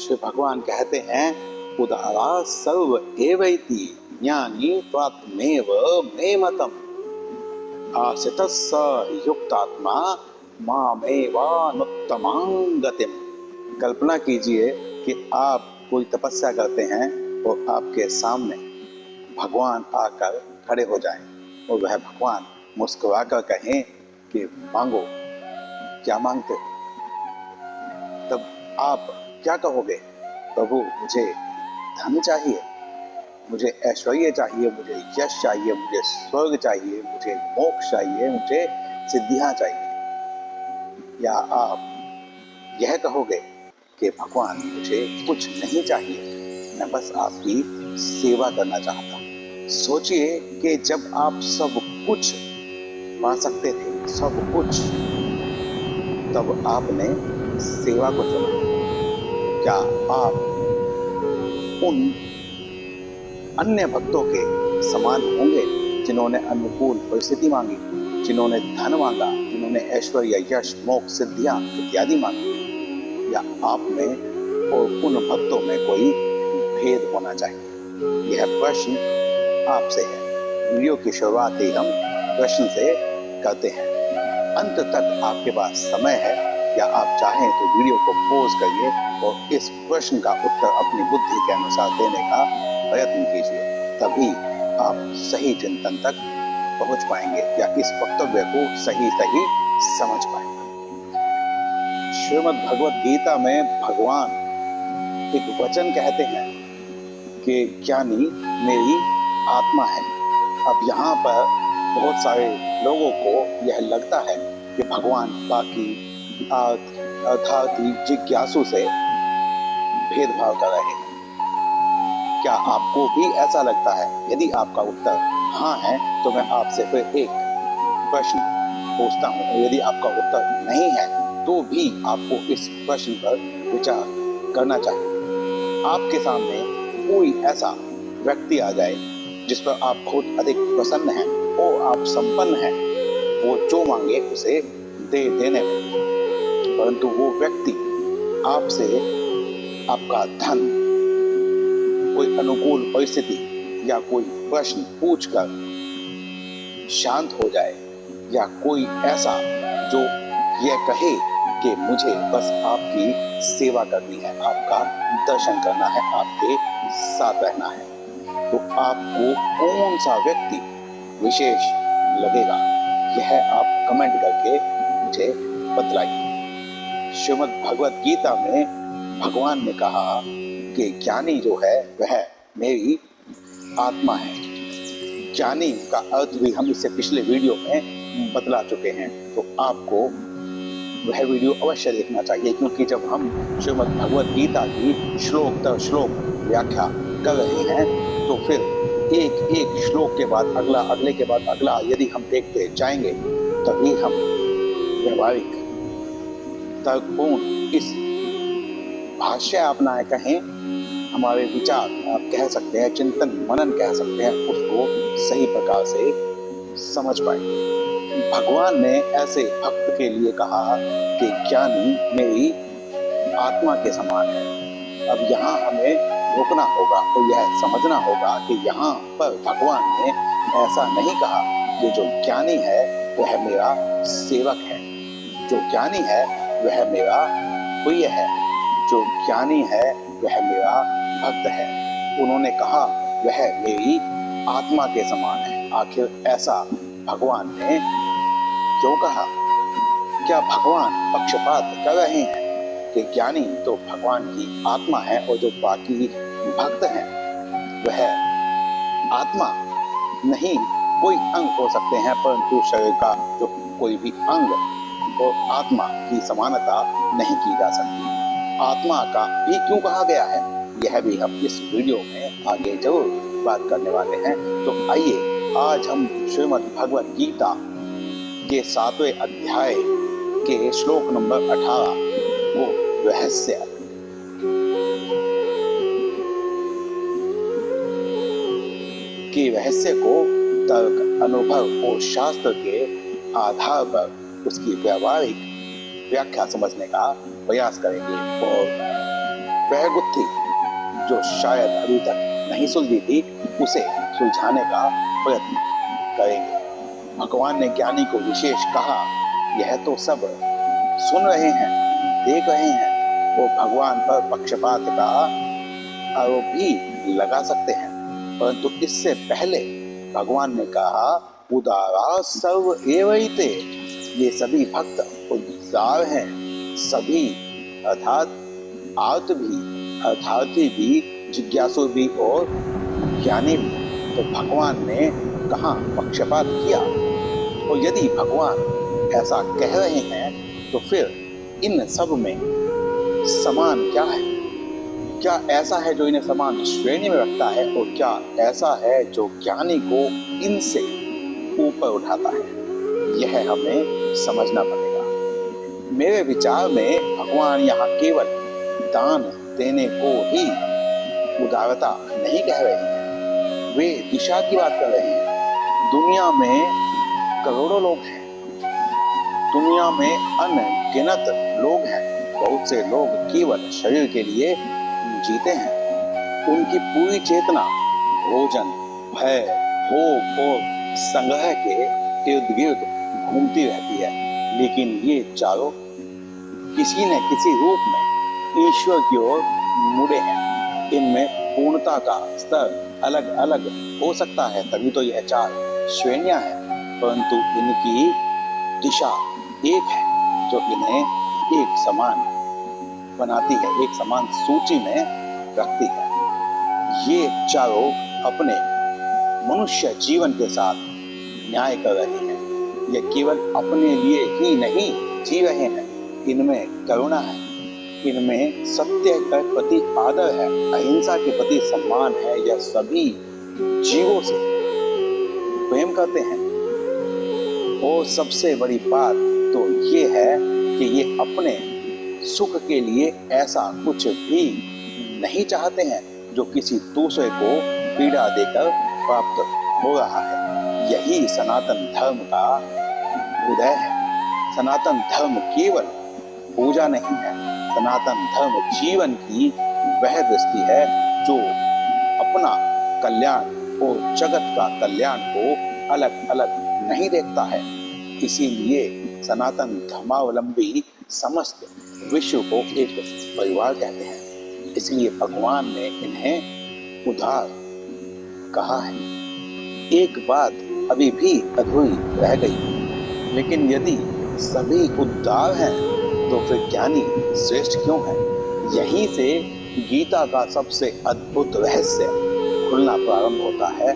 श्री भगवान कहते हैं उदारा सर्व एवैति ज्ञानी त्वात्मेव मे मतम आसितस्स युक्तात्मा मामेवानुत्तमां गतिम। कल्पना कीजिए कि आप कोई तपस्या करते हैं और आपके सामने भगवान आकर खड़े हो जाएं और वह भगवान मुस्कुराकर कहें कि मांगो, क्या मांगते हो? तब आप क्या कहोगे? प्रभु, मुझे धन चाहिए, मुझे ऐश्वर्य चाहिए, मुझे यश चाहिए, मुझे स्वर्ग चाहिए, मुझे मोक्ष चाहिए, मुझे सिद्धियां चाहिए। या आप यह कहोगे कि भगवान, मुझे कुछ नहीं चाहिए, मैं बस आपकी सेवा करना चाहता हूँ। सोचिए कि जब आप सब कुछ पा सकते थे, सब कुछ, तब आपने सेवा को चुना। क्या आप उन अन्य भक्तों के समान होंगे जिन्होंने अनुकूल परिस्थिति मांगी, जिन्होंने धन मांगा, जिन्होंने ऐश्वर्य, यश, मोक्ष, सिद्धियां इत्यादि मांगी? या आप में और उन भक्तों में कोई भेद होना चाहिए? यह प्रश्न आपसे है। वीडियो की शुरुआत ही हम प्रश्न से करते हैं। अंत तक आपके पास समय है, या आप चाहें तो वीडियो को पॉज करिए और इस प्रश्न का उत्तर अपनी बुद्धि के अनुसार देने का प्रयत्न कीजिए। तभी आप सही चिंतन तक पहुंच पाएंगे या इस वक्तव्य को सही समझ पाएंगे। श्रीमद् भगवद गीता में भगवान एक वचन कहते हैं कि ज्ञानी मेरी आत्मा है। अब यहाँ पर बहुत सारे लोगों को यह लगता है कि भगवान बाकी अर्थार्थी जिज्ञासु से भेदभाव कर रहे हैं। क्या आपको भी ऐसा लगता है? यदि आपका उत्तर हाँ है तो मैं आपसे फिर एक प्रश्न पूछता हूँ, और यदि आपका उत्तर नहीं है तो भी आपको इस प्रश्न पर विचार करना चाहिए। आपके सामने कोई ऐसा व्यक्ति आ जाए जिस पर आप बहुत अधिक प्रसन्न हैं और आप संपन्न हैं, वो जो मांगे उसे दे देने में, परंतु वो व्यक्ति आपसे आपका धन, कोई अनुकूल परिस्थिति या कोई प्रश्न पूछकर शांत हो जाए, या कोई ऐसा जो यह कहे कि मुझे बस आपकी सेवा करनी है, आपका दर्शन करना है, आपके साथ रहना है, तो आपको कौन सा व्यक्ति विशेष लगेगा? यह आप कमेंट करके मुझे बतलाइए। श्रीमद् भगवद गीता में भगवान ने कहा कि ज्ञानी जो है वह मेरी आत्मा है। ज्ञानी का अर्थ भी हम इससे पिछले वीडियो में बतला चुके हैं, तो आपको वह वीडियो अवश्य देखना चाहिए, क्योंकि जब हम श्रीमद् भगवद गीता की श्लोक दर श्लोक व्याख्या कर रहे हैं तो फिर एक एक श्लोक के बाद अगला, अगले के बाद अगला यदि हम देखते जाएंगे तभी हम व्यवहारिक तर्कपूर्ण इस भाष्य अपनाए कहें, हमारे विचार आप कह सकते हैं, चिंतन मनन कह सकते हैं, उसको सही प्रकार से समझ पाएंगे। भगवान ने ऐसे भक्त के लिए कहा कि ज्ञानी मेरी आत्मा के समान है। अब यहाँ हमें रुकना होगा और यह समझना होगा कि यहाँ पर भगवान ने ऐसा नहीं कहा कि जो ज्ञानी है वह मेरा सेवक है, जो ज्ञानी है वह मेरा प्रिय है, जो ज्ञानी है वह मेरा भक्त है। उन्होंने कहा वह मेरी आत्मा के समान है। आखिर ऐसा भगवान ने क्यों कहा? क्या भगवान पक्षपात कर रहे हैं कि ज्ञानी तो भगवान की आत्मा है और जो बाकी भक्त हैं वह आत्मा नहीं? कोई अंग हो सकते हैं, परंतु शरीर का जो कोई भी अंग और आत्मा की समानता नहीं की जा सकती। आत्मा का भी क्यों कहा गया है, यह भी हम इस वीडियो में आगे जरूर बात करने वाले हैं। तो आइए आज हम श्रीमद् भगवद गीता के 7वें अध्याय के श्लोक नंबर 18 वो रहस्य के रहस्य को तर्क, अनुभव और शास्त्र के आधार पर उसकी व्यावहारिक व्याख्या समझने का प्रयास करेंगे। और वह गुत्थी जो शायद अभी तक नहीं सुलझी थी, उसे सुलझाने का प्रयत्न करेंगे। भगवान ने ज्ञानी को विशेष कहा, यह तो सब सुन रहे हैं, देख रहे हैं, वो भगवान पर पक्षपात का आरोप भी लगा सकते हैं, परंतु इससे पहले भगवान ने कहा, उदारा सर्व एवैते, ये सभी भक्त उदार हैं, सभी अर्थात आर्त भी, अर्थार्थी भी, जिज्ञासु भी और ज्ञानी भी। तो भगवान ने कहाँ पक्षपात किया? और यदि भगवान ऐसा कह रहे हैं तो फिर इन सब में समान क्या है? क्या ऐसा है जो इन्हें समान श्रेणी में रखता है, और क्या ऐसा है जो ज्ञानी को इनसे ऊपर उठाता है? यह हमें समझना पड़ेगा। मेरे विचार में भगवान यहाँ केवल दान देने को ही उदारता नहीं कह रहे हैं, वे दिशा की बात कर रहे हैं। दुनिया में करोड़ों लोग हैं, दुनिया में अनगिनत लोग हैं, बहुत से लोग केवल शरीर के लिए जीते हैं। उनकी पूरी चेतना भोजन, भय, भोग और संग्रह के इर्द गिर्द घूमती रहती है। लेकिन ये चारों किसी न किसी रूप में ईश्वर की ओर मुड़े हैं। इनमें पूर्णता का स्तर अलग अलग हो सकता है, तभी तो यह चार श्रेणियां हैं, परंतु इनकी दिशा एक है जो इन्हें एक समान बनाती है, एक समान सूची में रखती है। ये चारों अपने मनुष्य जीवन के साथ न्याय कर रहे हैं। ये केवल अपने लिए ही नहीं जी रहे हैं, इनमें करुणा है, इनमें सत्य के प्रति आदर है, अहिंसा के प्रति सम्मान है। यह सभी जीवों से प्रेम करते हैं। और सबसे बड़ी बात तो ये है कि ये अपने सुख के लिए ऐसा कुछ भी नहीं चाहते हैं जो किसी दूसरे को पीड़ा देकर प्राप्त हो रहा है। यही सनातन धर्म का हृदय है। सनातन धर्म केवल पूजा नहीं है, सनातन धर्म जीवन की वह दृष्टि है जो अपना कल्याण और जगत का कल्याण को अलग अलग नहीं देखता है। इसीलिए सनातन धर्मावलंबी समस्त विश्व को एक परिवार कहते हैं। इसलिए भगवान ने इन्हें उदार कहा है। एक बात अभी भी अधूरी रह गई, लेकिन यदि सभी उदार हैं तो फिर ज्ञानी श्रेष्ठ क्यों है? यहीं से गीता का सबसे अद्भुत रहस्य खुलना प्रारंभ होता है।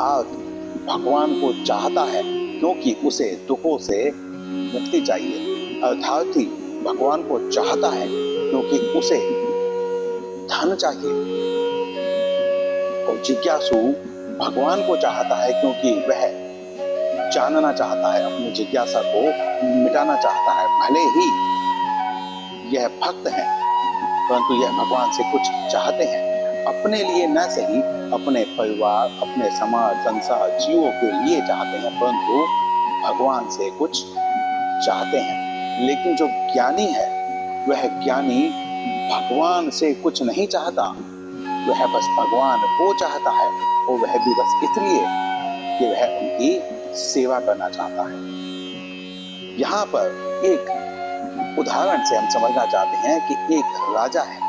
आर्त भगवान को चाहता है क्योंकि उसे दुखों से मुक्ति चाहिए। अर्थार्थी भगवान को चाहता है क्योंकि उसे धन चाहिए। और जिज्ञासु भगवान को चाहता है क्योंकि वह जानना चाहता है, अपनी जिज्ञासा को मिटाना चाहता है। भले ही यह भक्त हैं, परंतु यह भगवान से कुछ चाहते हैं, अपने लिए न सही, अपने परिवार, अपने समाज, संसार, जीवों के लिए चाहते हैं, परंतु भगवान से कुछ चाहते हैं। लेकिन जो ज्ञानी है, वह ज्ञानी भगवान से कुछ नहीं चाहता, वह बस भगवान को चाहता है, और वह भी बस इसलिए कि वह उनकी सेवा करना चाहता है। यहाँ पर एक उदाहरण से हम समझना चाहते हैं कि एक राजा है,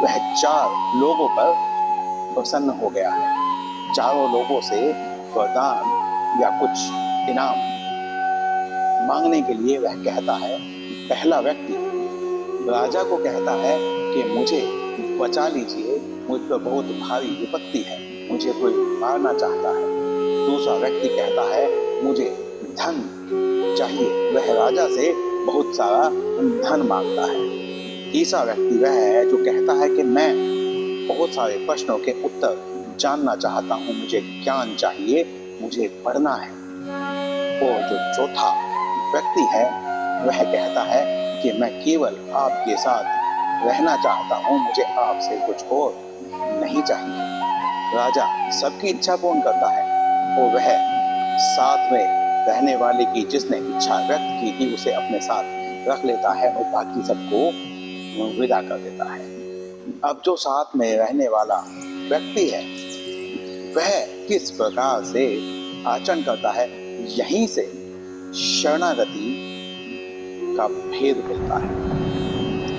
वह 4 लोगों पर प्रसन्न हो गया है। चारों लोगों से वरदान या कुछ इनाम मांगने के लिए वह कहता है। पहला व्यक्ति राजा को कहता है कि मुझे बचा लीजिए, मुझ पर बहुत भारी विपत्ति है, मुझे कोई मारना चाहता है। दूसरा व्यक्ति कहता है मुझे धन चाहिए, वह राजा से बहुत सारा धन मांगता है। तीसरा व्यक्ति वह है जो कहता है कि मैं बहुत सारे प्रश्नों के उत्तर जानना चाहता हूँ, मुझे ज्ञान चाहिए, मुझे पढ़ना है। और जो चौथा व्यक्ति है वह कहता है कि मैं केवल आपके साथ रहना चाहता हूँ, मुझे आपसे कुछ और नहीं चाहिए। राजा सबकी इच्छा पूर्ण करता है और वह साथ में रहने वाले की जिसने इच्छा व्यक्त की थी उसे अपने साथ रख लेता है और बाकी सबको विदा कर देता है। अब जो साथ में रहने वाला व्यक्ति है वह किस प्रकार से आचरण करता है, यहीं से शरणागति का भेद मिलता है।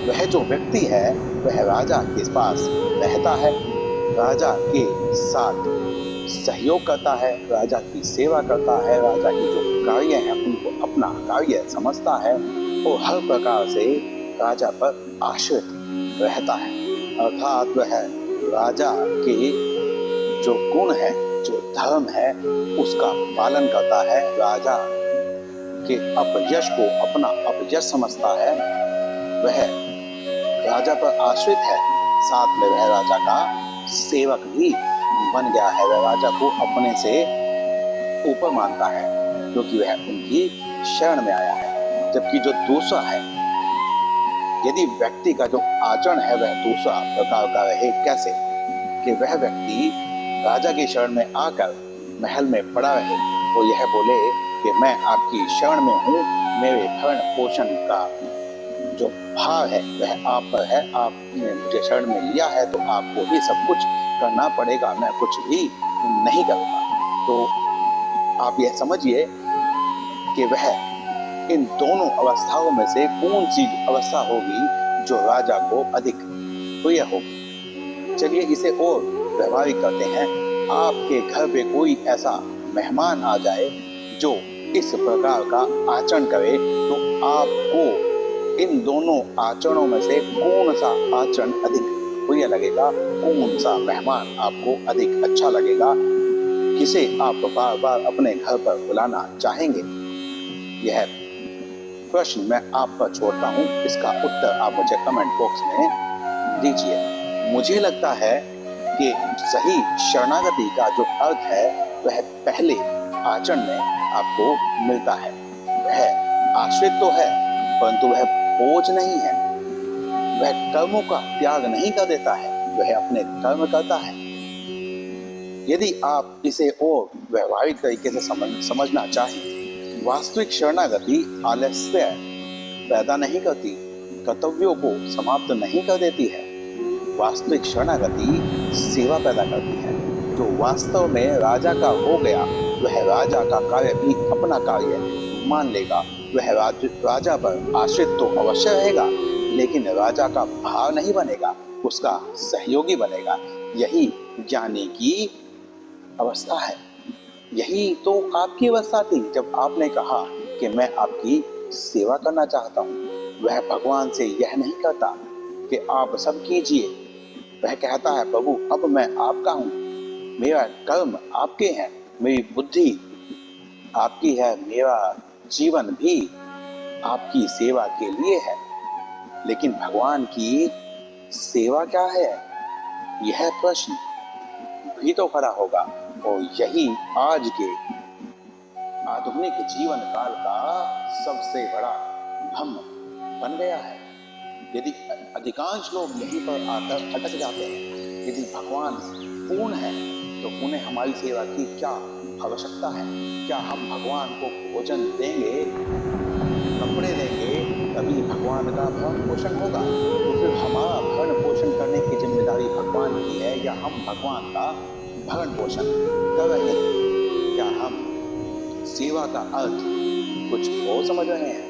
वह जो व्यक्ति है वह राजा के पास रहता है, राजा के साथ सहयोग करता है, राजा की सेवा करता है, राजा के जो कार्य हैं उनको अपना कार्य समझता है और हर प्रकार से राजा पर आश्रित रहता है। अर्थात वह राजा के जो गुण है, जो धर्म है, उसका पालन करता है, राजा के अपयश को अपना अपयश समझता है, वह राजा पर आश्रित है, साथ में वह राजा का सेवक भी बन गया है, वह राजा को अपने से ऊपर मानता है क्योंकि वह उनकी शरण में आया है। जबकि जो दूसरा है, यदि व्यक्ति का जो आचरण है वह दूसरा प्रकार का रहे, कैसे कि वह व्यक्ति राजा की शरण में आकर महल में पड़ा रहे और यह बोले कि मैं आपकी शरण में हूँ, मेरे भरण पोषण का जो भार है वह आप पर है, आपने मुझे शरण में लिया है तो आपको ही सब कुछ करना पड़ेगा, मैं कुछ भी नहीं करूँगा। तो आप यह समझिए कि वह इन दोनों अवस्थाओं में से कौन सी अवस्था होगी जो राजा को अधिक प्रिय होगी। चलिए इसे और व्यवहारिक करते हैं। आपके घर पे कोई ऐसा मेहमान आ जाए जो इस प्रकार का आचरण करे तो आपको इन दोनों आचरणों में से कौन सा आचरण अधिक प्रिय लगेगा, कौन सा मेहमान आपको अधिक अच्छा लगेगा, किसे आप बार बार अपने घर पर बुलाना चाहेंगे? यह प्रश्न मैं आप पर छोड़ता हूँ, इसका उत्तर आप मुझे कमेंट बॉक्स में दीजिए। मुझे लगता है कि सही शरणागति का जो अर्थ है वह पहले आचरण में आपको मिलता है। वह आश्रित तो है परंतु वह बोझ नहीं है, वह कर्मों का त्याग नहीं कर देता है, वह अपने कर्म करता है। यदि आप इसे और व्यवहारिक तरीके से समझना चाहें, वास्तविक शरणागति आलस्य पैदा नहीं करती, कर्तव्यों को समाप्त नहीं कर देती है। वास्तविक शरणागति सेवा पैदा करती है। जो वास्तव में राजा का हो गया वह राजा का कार्य भी अपना कार्य मान लेगा। वह राजा पर आश्रित तो अवश्य रहेगा लेकिन राजा का भाव नहीं बनेगा, उसका सहयोगी बनेगा। यही ज्ञानी की अवस्था है। यही तो आपकी अवस्था थी जब आपने कहा कि मैं आपकी सेवा करना चाहता हूँ। वह भगवान से यह नहीं कहता कि आप सब कीजिए, वह कहता है प्रभु अब मैं आपका हूँ, मेरा कर्म आपके हैं, मेरी बुद्धि आपकी है, मेरा जीवन भी आपकी सेवा के लिए है। लेकिन भगवान की सेवा क्या है, यह प्रश्न भी तो खड़ा होगा। और यही आज के आधुनिक जीवन काल का सबसे बड़ा भ्रम बन गया है। यदि अधिकांश लोग यहीं पर आकर अटक जाते हैं, यदि भगवान पूर्ण है तो उन्हें हमारी सेवा की क्या आवश्यकता है? क्या हम भगवान को भोजन देंगे, कपड़े देंगे, तभी भगवान का भरण पोषण होगा? तो फिर हमारा भरण पोषण करने की जिम्मेदारी भगवान की है या हम भगवान का भरण पोषण कर रहे हैं? क्या हम सेवा का अर्थ कुछ और समझ रहे हैं?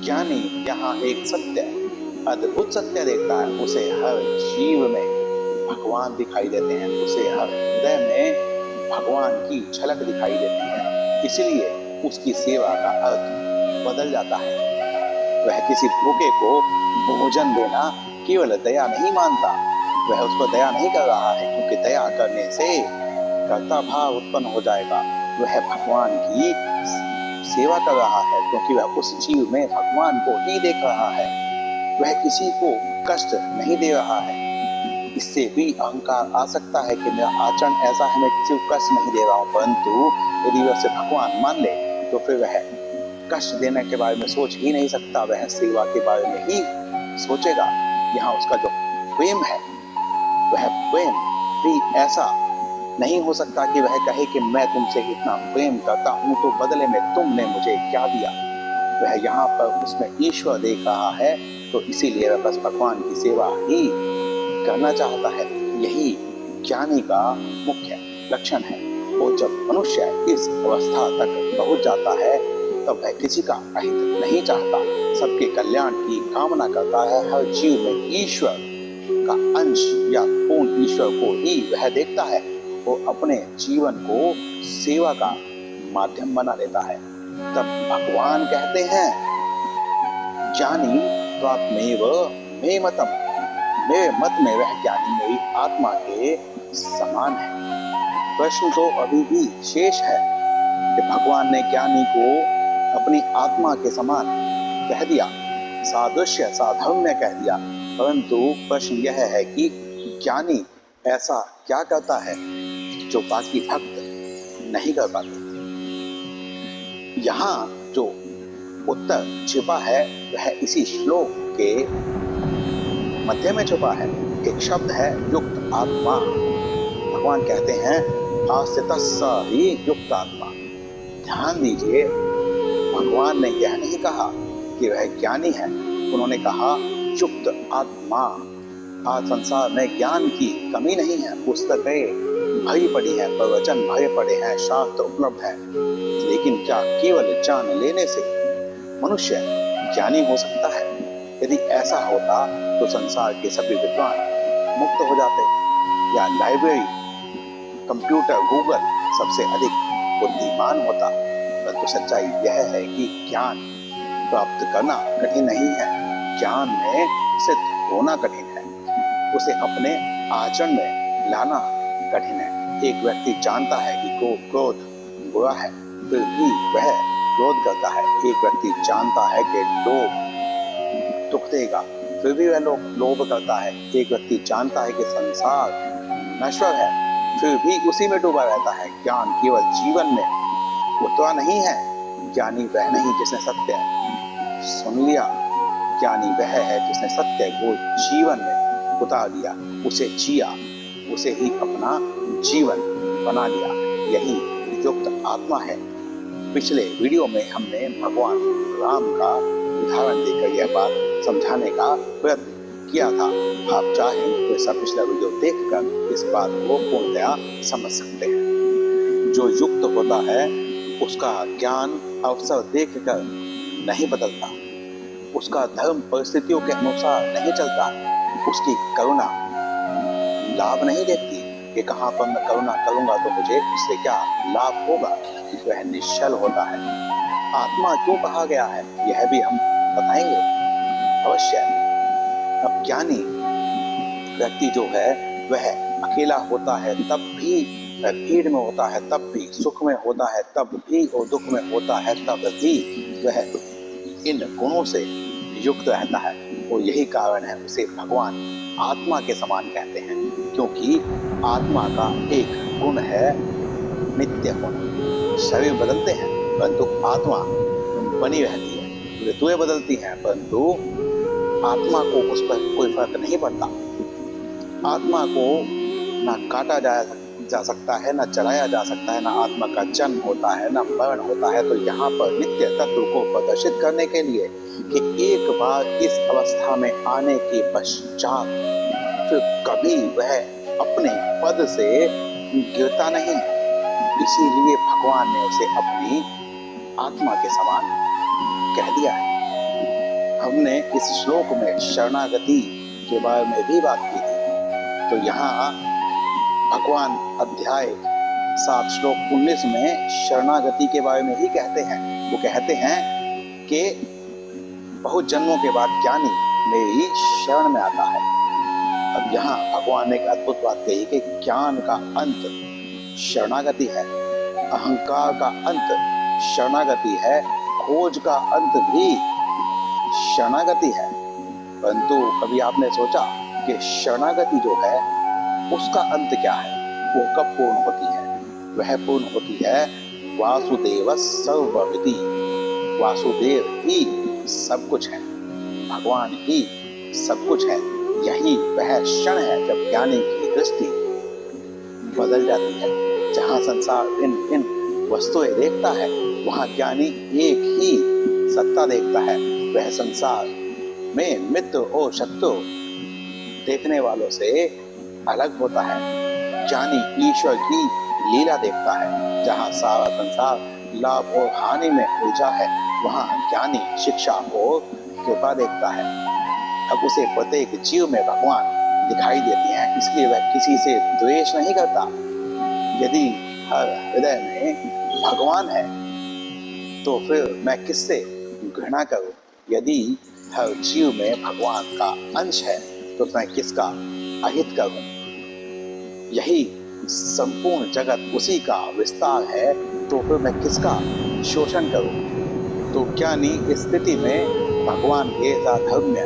ज्ञानी यहाँ एक सत्य, अद्भुत सत्य देखता है। उसे हर जीव में भगवान दिखाई देते हैं, उसे हर हृदय में भगवान की झलक दिखाई देती है। इसलिए उसकी सेवा का अर्थ बदल जाता है। वह किसी भूखे को भोजन देना केवल दया नहीं मानता, वह उस पर दया नहीं कर रहा है क्योंकि दया करने से कर्ता भाव उत्पन्न हो जाएगा। वह भगवान की सेवा कर रहा है क्योंकि वह उस जीव में भगवान को ही देख रहा है। वह किसी को कष्ट नहीं दे रहा है। इससे भी अहंकार आ सकता है कि मेरा आचरण ऐसा है, मैं किसी को कष्ट नहीं दे रहा हूँ, परंतु यदि वह उसे भगवान मान ले तो फिर वह कष्ट देने के बारे में सोच ही नहीं सकता, वह सेवा के बारे में ही सोचेगा। यहाँ उसका जो प्रेम है वह प्रेम भी ऐसा नहीं हो सकता कि वह कहे कि मैं तुमसे इतना प्रेम करता हूँ तो बदले में तुमने मुझे क्या दिया। वह यहाँ पर उसमें ईश्वर देख रहा है तो इसीलिए वह बस भगवान की सेवा ही करना चाहता है। यही ज्ञानी का मुख्य लक्षण है। और जब मनुष्य इस अवस्था तक पहुंच जाता है तब वह किसी का अहित नहीं चाहता, सबके कल्याण की कामना करता है। हर जीव में ईश्वर का अंश या पूर्ण ईश्वर को ही वह देखता है और अपने जीवन को सेवा का माध्यम बना लेता है। तब भगवान कहते हैं, ज्ञानी त्वात्मैव मे मतम, मेरे मत में वह ज्ञानी मेरी आत्मा के समान है। प्रश्न तो अभी भी शेष है कि भगवान ने ज्ञानी को अपनी आत्मा के समान कह दिया, सादृश्य साधर्म्य कह दिया, परंतु प्रश्न यह है कि ज्ञानी ऐसा क्या करता है जो बाकी भक्त नहीं कर पाते। यहाँ जो उत्तर छिपा है वह इसी श्लोक के मध्य में छुपा है। एक शब्द है युक्त आत्मा। भगवान कहते हैं आस्थितस्स ही युक्त आत्मा। ध्यान दीजिए, भगवान ने यह नहीं कहा कि वह ज्ञानी है, उन्होंने कहा युक्त आत्मा। आज संसार में ज्ञान की कमी नहीं है, पुस्तकें भरी पड़ी हैं, प्रवचन भरे पड़े हैं, शास्त्र उपलब्ध है, लेकिन क्या केवल जान लेने से मनुष्य ज्ञानी हो सकता है? यदि ऐसा होता तो संसार के सभी विद्वान मुक्त हो जाते, या लाइब्रेरी, कंप्यूटर, गूगल सबसे अधिक बुद्धिमान होता। परंतु सच्चाई यह है कि ज्ञान प्राप्त करना कठिन नहीं है, ज्ञान में सिद्ध होना कठिन है, उसे अपने आचरण में लाना कठिन है। एक व्यक्ति जानता है कि क्रोध बुरा है, फिर भी वह क्रोध करता है। एक व्यक्ति जानता है कि लोभ दुख देगा, फिर भी वह लोभ करता है। एक व्यक्ति जानता है कि संसार नश्वर है, फिर भी उसी में डूबा रहता है। ज्ञान केवल जीवन में उतरा नहीं है। ज्ञानी वह नहीं जिसने सत्य सुन लिया, ज्ञानी वह है जिसने सत्य को जीवन में उतार दिया, उसे जिया, उसे ही अपना जीवन बना लिया। यही युक्त आत्मा है। पिछले वीडियो में हमने भगवान राम का उदाहरण देकर यह बात समझाने का प्रयत्न किया था। आप चाहें तो इसका पिछला वीडियो देखकर इस बात को पूर्णतया समझ सकते हैं। जो युक्त होता है उसका ज्ञान अवसर देखकर नहीं बदलता, उसका धर्म परिस्थितियों के अनुसार नहीं चलता, उसकी करुणा लाभ नहीं देखती कि कहाँ पर मैं करुणा करूंगा तो मुझे उससे क्या लाभ होगा। वह निश्चल होता है। आत्मा क्यों कहा गया है यह भी हम बताएंगे अवश्य। अब ज्ञानी व्यक्ति जो है वह अकेला होता है तब भी, वह भीड़ में होता है तब भी, सुख में होता है तब भी और दुख में होता है तब भी वह इन गुणों से युक्त रहता है। और यही कारण है उसे भगवान आत्मा के समान कहते हैं, क्योंकि आत्मा का एक गुण है नित्य होना। शरीर बदलते हैं परंतु आत्मा बनी रहती है, ऋतुएं बदलती हैं परंतु आत्मा को उस पर कोई फर्क नहीं पड़ता। आत्मा को ना काटा जा सकता है, ना चलाया जा सकता है, ना आत्मा का जन्म होता है, ना मरण होता है। तो यहाँ पर नित्य तत्व को प्रदर्शित करने के लिए कि एक बार इस अवस्था में आने के पश्चात फिर कभी वह अपने पद से गिरता नहीं, इसीलिए भगवान ने उसे अपनी आत्मा के समान कह दिया है। हमने इस श्लोक में शरणागति के बारे में भी बात की थी। तो यहाँ भगवान अध्याय 7 श्लोक 19 में शरणागति के बारे में ही कहते हैं। वो कहते हैं कि बहुत जन्मों के बाद ज्ञानी मेरी शरण में आता है। अब यहाँ भगवान ने एक अद्भुत बात कही कि ज्ञान का अंत शरणागति है, अहंकार का अंत शरणागति है, खोज का अंत भी शरणागति है। परंतु कभी आपने सोचा कि शरणागति जो है उसका अंत क्या है, वो कब पूर्ण होती है? वह पूर्ण होती है वासुदेव सर्वविधि। वासुदेव ही सब कुछ है, भगवान ही सब कुछ है। यही वह क्षण है जब ज्ञानी की दृष्टि बदल जाती है। जहाँ संसार इन वस्तुएं देखता है वहाँ ज्ञानी एक ही सत्ता देखता है। वह संसार में मित्र और शत्रु देखने वालों से अलग होता है। ज्ञानी ईश्वर की लीला देखता है। जहाँ सारा संसार लाभ और हानि में उलझा है, वहाँ ज्ञानी शिक्षा और कृपा देखता है। अब उसे प्रत्येक जीव में भगवान दिखाई देते हैं, इसलिए वह किसी से द्वेष नहीं करता। यदि हर हृदय में भगवान है तो फिर मैं किससे घृणा करूं? यदि हर जीव में भगवान का अंश है तो मैं किसका अहित करूं? यही संपूर्ण जगत उसी का विस्तार है, तो फिर मैं किसका शोषण करूं? तो ज्ञानी इस स्थिति में भगवान के साथ धर्म्य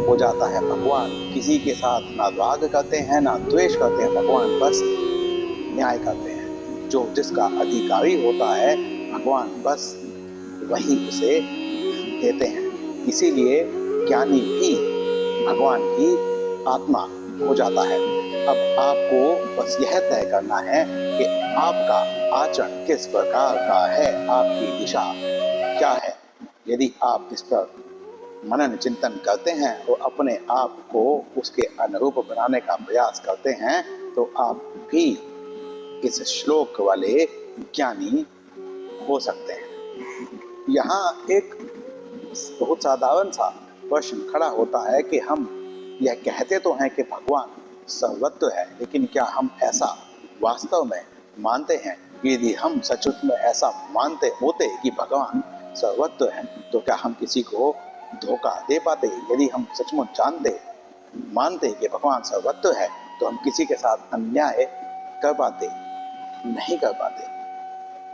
हो जाता है। भगवान किसी के साथ ना राग करते हैं ना द्वेष करते हैं, भगवान बस न्याय करते हैं। जो जिसका अधिकारी होता है भगवान बस वही उसे देते हैं। इसीलिए ज्ञानी भी भगवान की आत्मा हो जाता है। अब आपको बस यह तय करना है कि आपका आचरण किस प्रकार का है, आपकी दिशा क्या है। यदि आप इस पर मनन चिंतन करते हैं और अपने आप को उसके अनुरूप बनाने का प्रयास करते हैं तो आप भी इस श्लोक वाले ज्ञानी हो सकते हैं। यहाँ एक बहुत साधारण सा प्रश्न खड़ा होता है कि हम यह कहते तो हैं कि भगवान सर्वत्र है, लेकिन क्या हम ऐसा वास्तव में मानते हैं? यदि हम सचमुच में ऐसा मानते होते कि भगवान सर्वत्र है तो क्या हम किसी को धोखा दे पाते? यदि हम सचमुच मानते कि भगवान सर्वत्र है तो हम किसी के साथ अन्याय कर पाते? नहीं कर पाते।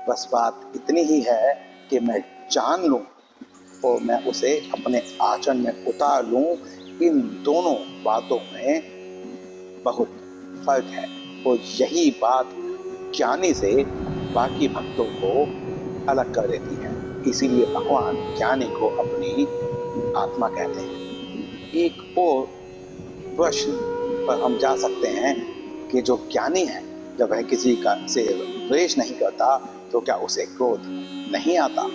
बस बात इतनी ही है कि मैं जान लूं और मैं उसे अपने आचरण में उतार लूं। इन दोनों बातों में बहुत फर्क है और यही बात ज्ञानी से बाकी भक्तों को अलग कर देती है। इसीलिए भगवान ज्ञानी को अपनी आत्मा कहते हैं। एक और प्रश्न पर हम जा सकते हैं कि जो ज्ञानी है जब वह किसी का से द्वेष नहीं करता तो क्या उसे क्रोध नहीं आता?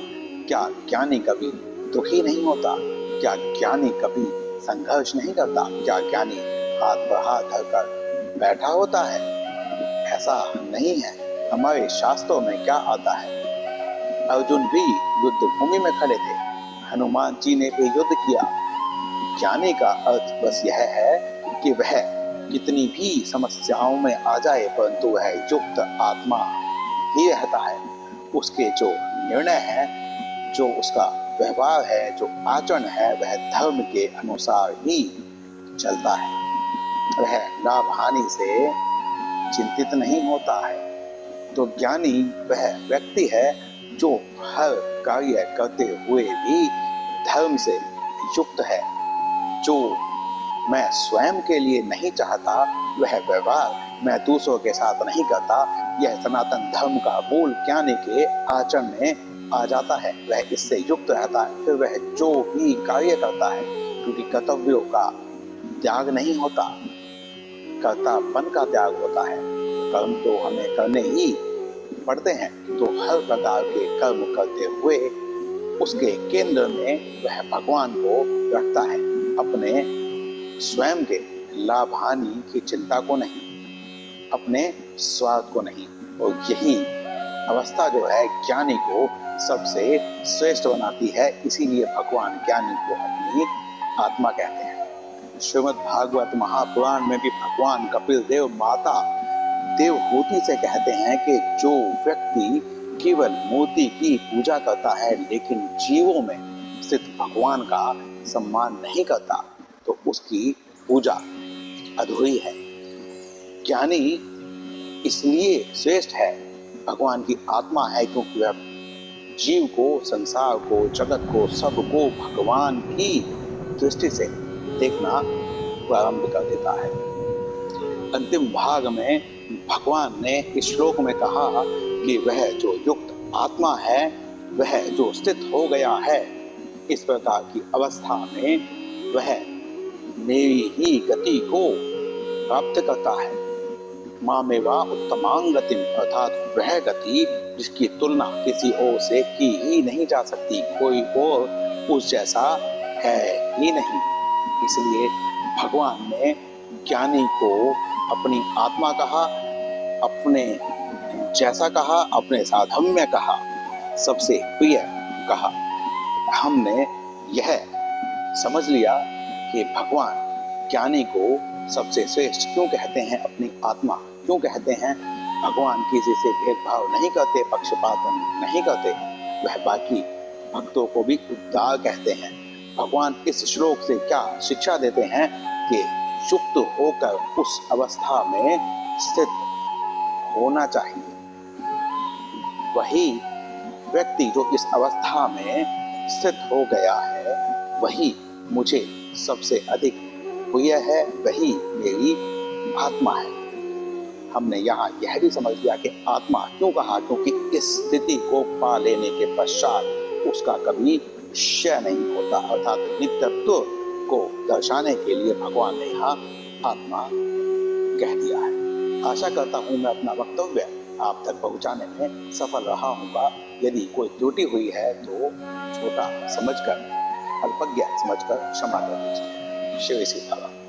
क्या ज्ञानी कभी दुखी नहीं होता? क्या ज्ञानी कभी संघर्ष नहीं करता? क्या ज्ञानी हाथ पर हाथ धरकर बैठा होता है? ऐसा नहीं है। हमारे शास्त्रों में क्या आता है? अर्जुन भी युद्ध भूमि में खड़े थे, हनुमान जी ने भी युद्ध किया। ज्ञानी का अर्थ बस यह है कि वह कितनी भी समस्याओं में आ जाए परंतु वह युक्त आत्मा ही रहता है। उसके जो निर्णय है, जो उसका व्यवहार है, जो आचरण है, वह धर्म के अनुसार ही चलता है। वह लाभ हानि से चिंतित नहीं होता है। तो ज्ञानी वह व्यक्ति है जो हर कार्य करते हुए भी धर्म से युक्त है। जो मैं स्वयं के लिए नहीं चाहता वह व्यवहार मैं दूसरों के साथ नहीं करता, यह सनातन धर्म का मूल ज्ञानी के आचरण में आ जाता है। वह इससे युक्त रहता है। फिर वह जो भी कार्य करता है, क्योंकि कर्तव्यों का त्याग नहीं होता, कर्तापन का त्याग होता है। कर्म तो हमें करने ही पड़ते हैं, तो हर प्रकार के कर्म करते हुए उसके केंद्र में वह भगवान को रखता है, अपने स्वयं के लाभ हानि की चिंता को नहीं, अपने स्वार्थ को नहीं। और यही अवस्था जो है ज्ञानी को सबसे श्रेष्ठ बनाती है। इसीलिए भगवान ज्ञानी को अपनी आत्मा कहते हैं। श्रीमद् भागवत महापुराण में भी भगवान कपिल देव माता देवहूति से कहते हैं कि जो व्यक्ति केवल मूर्ति की पूजा करता है लेकिन जीवों में स्थित भगवान का सम्मान नहीं करता तो उसकी पूजा अधूरी है। ज्ञानी इसलिए श्रेष्ठ है, भगवान की आत्मा है, क्योंकि वह जीव को, संसार को, जगत को, सबको भगवान की दृष्टि से देखना प्रारंभ कर देता है। अंतिम भाग में भगवान ने इस श्लोक में कहा कि वह जो युक्त आत्मा है, वह जो स्थित हो गया है इस प्रकार की अवस्था में, वह मेरी ही गति को प्राप्त करता है। मामेवा उत्तमांग गतिम, अर्थात वह गति जिसकी तुलना किसी और से की ही नहीं जा सकती, कोई और उस जैसा है ही नहीं। इसलिए भगवान ने ज्ञानी को अपनी आत्मा कहा, अपने जैसा कहा, अपने साधम्य कहा, सबसे प्रिय कहा। हमने यह समझ लिया कि भगवान ज्ञानी को सबसे श्रेष्ठ क्यों कहते हैं, अपनी आत्मा क्यों कहते हैं। भगवान किसी से भेदभाव नहीं करते, पक्षपात नहीं करते। वह बाकी भक्तों को भी उद्धार कहते हैं। भगवान इस श्लोक से क्या शिक्षा देते हैं कि युक्त होकर उस अवस्था में स्थित होना चाहिए। वही व्यक्ति जो इस अवस्था में स्थित हो गया है, वही मुझे सबसे अधिक प्रिय है, वही मेरी आत्मा है। हमने यहाँ यह भी समझ लिया कि आत्मा क्यों कहा, क्योंकि इस स्थिति को पा लेने के पश्चात उसका कभी क्षय नहीं होता, अर्थात नित्यत्व को दर्शाने के लिए भगवान ने यहाँ आत्मा कह दिया है। आशा करता हूँ मैं अपना वक्तव्य आप तक पहुँचाने में सफल रहा हूँगा। यदि कोई त्रुटि हुई है तो छोटा समझकर, अल्पज्ञ समझकर क्षमा कर दीजिए। शिव सीताराम।